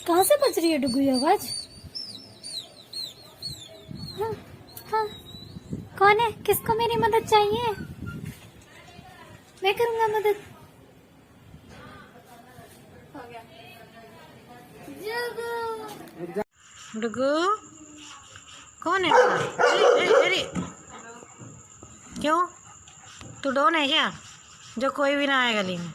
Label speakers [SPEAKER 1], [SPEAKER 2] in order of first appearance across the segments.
[SPEAKER 1] कहाँ से बज रही है डुगू आवाज? हाँ, हाँ। कौन है? किसको मेरी मदद चाहिए? मैं करूँगा मदद।
[SPEAKER 2] डुगू कौन है? अरे अरे क्यों? तू डॉन है क्या जो कोई भी ना आए गली में?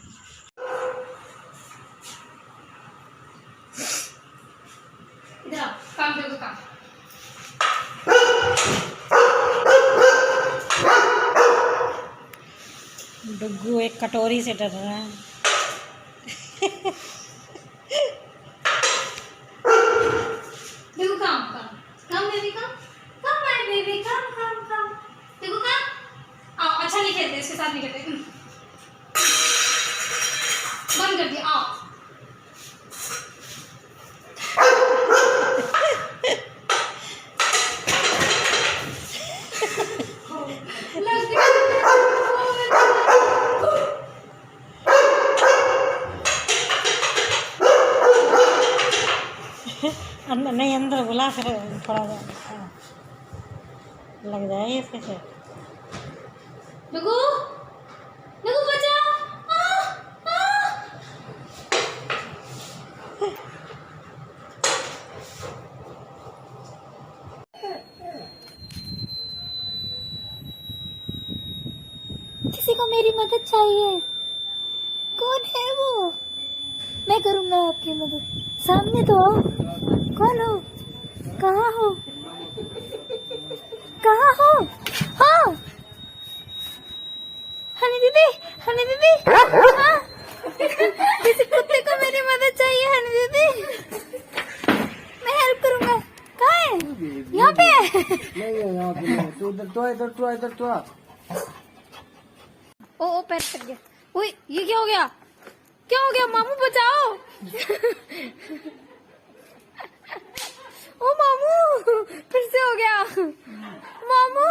[SPEAKER 1] काम देखो काम।
[SPEAKER 2] डुगू एक कटोरी से डर रहा है।
[SPEAKER 1] देखो काम काम काम बेबी काम काम माय बेबी काम काम काम देखो काम। आओ अच्छा नहीं खेलते इसके साथ नहीं खेलते। बंद कर दिया। आओ
[SPEAKER 2] अंदर नहीं, अंदर बुला कर थोड़ा लग जाए इसके से।
[SPEAKER 1] डुगू डुगू बचाओ। किसी को मेरी मदद चाहिए। कौन है वो? मैं करूंगा आपकी मदद। सामने तो आओ। कौन हो? कहाँ हो? कहाँ हो? हाँ हनी दीदी, हनी दीदी। हाँ किसी कुत्ते को मेरी मदद चाहिए हनी दीदी। मैं हेल्प करूंगा। कहाँ है? यहाँ पे है।
[SPEAKER 3] नहीं है यहाँ पे नहीं। तू इधर तो इधर तो इधर तो।
[SPEAKER 1] ओ पैर कट गया। ओए ये क्या हो गया? क्या हो गया? मामू बचाओ। ओ मामू फिर से हो गया। मामू